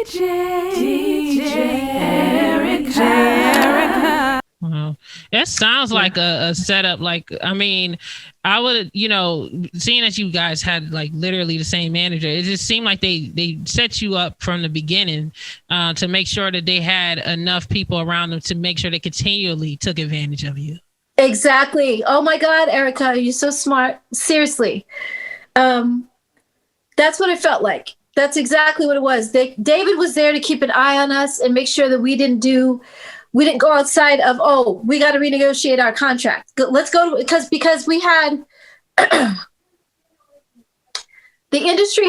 DJ Erica. Wow. That sounds like a setup. Like, I mean, I would, seeing that you guys had like literally the same manager, it just seemed like they set you up from the beginning to make sure that they had enough people around them to make sure they continually took advantage of you. Exactly. Oh my God, Erica, you're so smart. Seriously. That's what it felt like. That's exactly what it was. David was there to keep an eye on us and make sure that we didn't go outside of, we got to renegotiate our contract. Let's go because we had, the industry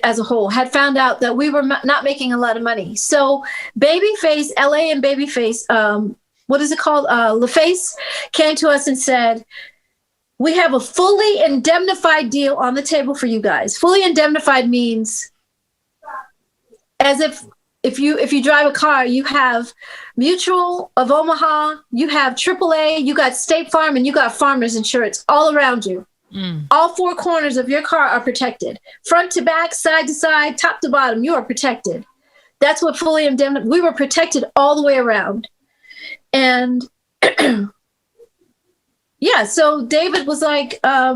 as a whole had found out that we were not making a lot of money. So Babyface LA and Babyface, what is it called? LaFace came to us and said, we have a fully indemnified deal on the table for you guys. Fully indemnified means as if you drive a car, you have Mutual of Omaha, you have AAA, you got State Farm, and you got Farmers Insurance all around you. All four corners of your car are protected. Front to back, side to side, top to bottom, you are protected. That's what fully indemnified. We were protected all the way around. And yeah, so David was like, I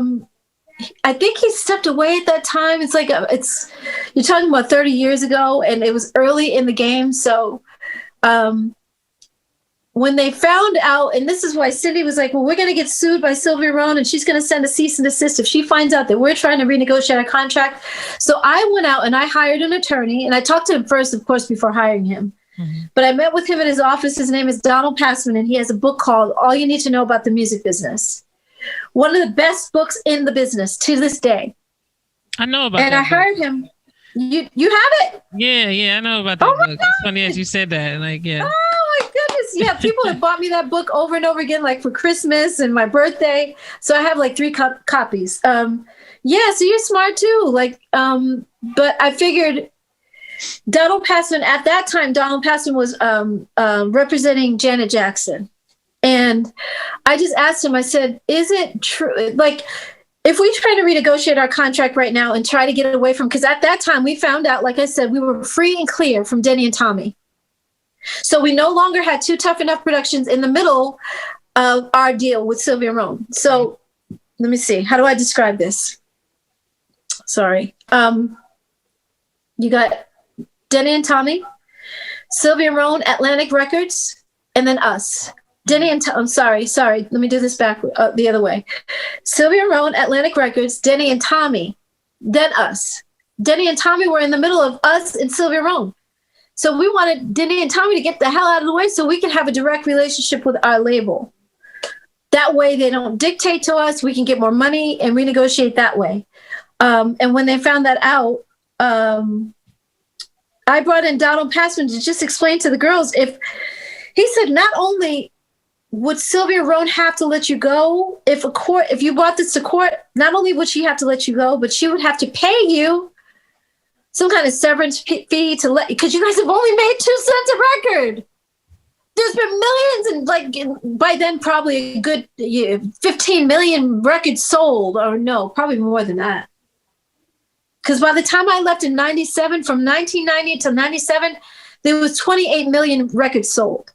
think he stepped away at that time. It's like, you're talking about 30 years ago, and it was early in the game. So when they found out, and this is why Cindy was like, well, we're going to get sued by Sylvia Rohn, and she's going to send a cease and desist if she finds out that we're trying to renegotiate our contract. So I went out and I hired an attorney, and I talked to him first, of course, before hiring him. But I met with him at his office. His name is Donald Passman, and he has a book called All You Need to Know About the Music Business. One of the best books in the business to this day. I know about and that. And I hired him. You have it? Yeah, I know about that book. It's funny as you said that. Like, yeah. Oh my goodness. Yeah, people have bought me that book over and over again, like for Christmas and my birthday. So I have like 3 copies. Yeah, so you're smart too. Like, but I figured Donald Passman, at that time, Donald Passman was representing Janet Jackson. And I just asked him, I said, is it true? Like, if we try to renegotiate our contract right now and try to get away from, because at that time we found out, like I said, we were free and clear from Denny and Tommy. So we no longer had Two Tough Enough Productions in the middle of our deal with Sylvia Rohn. So let me see. How do I describe this? Sorry. You got Denny and Tommy, Sylvia Rohn, Atlantic Records, and then us. Denny and I'm sorry. Let me do this back the other way. Sylvia Rohn, Atlantic Records, Denny and Tommy, then us. Denny and Tommy were in the middle of us and Sylvia Rohn. So we wanted Denny and Tommy to get the hell out of the way so we can have a direct relationship with our label. That way they don't dictate to us. We can get more money and renegotiate that way. And when they found that out, I brought in Donald Passman to just explain to the girls, he said, not only would Sylvia Rohn have to let you go if you brought this to court, not only would she have to let you go, but she would have to pay you some kind of severance fee because you guys have only made 2 cents a record. There's been millions, and like by then probably a good 15 million records sold, or no, probably more than that. Because by the time I left in 97, from 1990 to 97, there was 28 million records sold.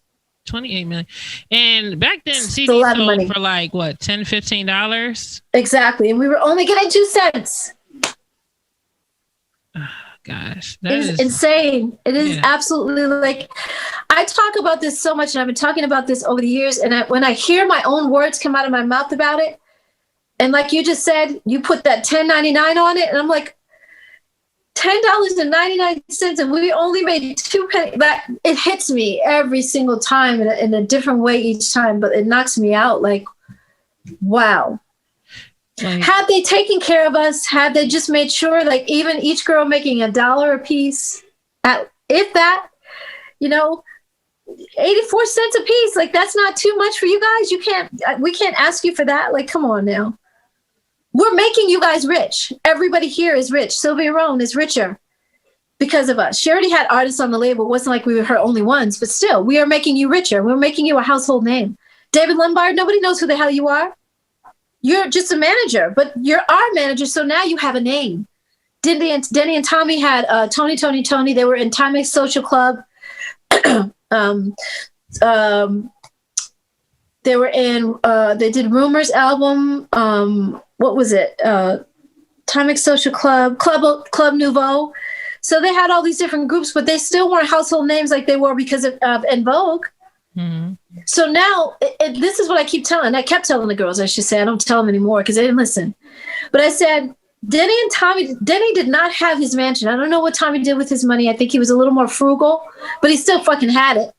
28 million. And back then, CDs sold for like, what, $10, $15? Exactly. And we were only getting 2 cents. Oh, gosh. It is insane. It is absolutely like, I talk about this so much, and I've been talking about this over the years. And when I hear my own words come out of my mouth about it, and like you just said, you put that $10.99 on it, and I'm like, $10.99, and we only made 2 pennies. That it hits me every single time in a different way each time, but it knocks me out. Like, wow. Right. Had they taken care of us, had they just made sure, like even each girl making $1 a piece, if that, 84 cents a piece, like that's not too much for you guys. We can't ask you for that. Like, come on now. We're making you guys rich. Everybody here is rich. Sylvia Rohn is richer because of us. She already had artists on the label. It wasn't like we were her only ones, but still, we are making you richer. We're making you a household name. David Lombard, nobody knows who the hell you are. You're just a manager, but you're our manager, so now you have a name. Denny and Tommy had Tony. They were in Timex Social Club. They were in. They did Rumors album. What was it? Timex Social Club, Club Nouveau. So they had all these different groups, but they still weren't household names like they were because of En Vogue. Mm-hmm. So now this is what I kept telling the girls, I should say. I don't tell them anymore because they didn't listen. But I said, Denny did not have his mansion. I don't know what Tommy did with his money. I think he was a little more frugal, but he still fucking had it.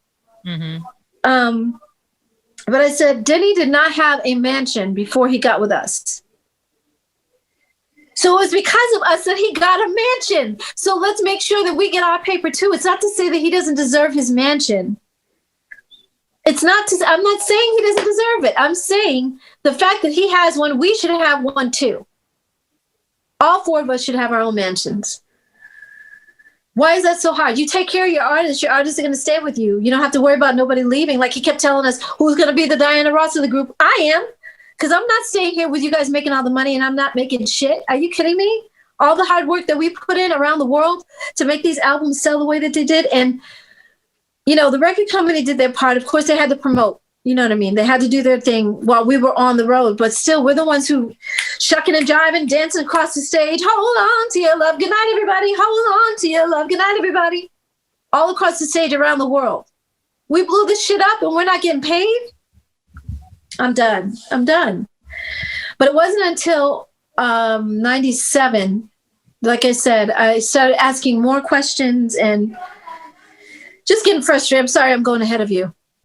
Mm-hmm. But I said, Denny did not have a mansion before he got with us. So it was because of us that he got a mansion. So let's make sure that we get our paper too. It's not to say that he doesn't deserve his mansion. I'm not saying he doesn't deserve it. I'm saying the fact that he has one, we should have one too. All four of us should have our own mansions. Why is that so hard? You take care of your artists are going to stay with you. You don't have to worry about nobody leaving. Like he kept telling us, who's going to be the Diana Ross of the group? I am. Because I'm not staying here with you guys making all the money and I'm not making shit. Are you kidding me? All the hard work that we put in around the world to make these albums sell the way that they did. And, the record company did their part. Of course, they had to promote. You know what I mean? They had to do their thing while we were on the road. But still, we're the ones who shucking and jiving, dancing across the stage. Hold on to your love. Good night, everybody. Hold on to your love. Good night, everybody. All across the stage around the world. We blew this shit up and we're not getting paid. I'm done. But it wasn't until 97, like I said, I started asking more questions and just getting frustrated. I'm sorry, I'm going ahead of you.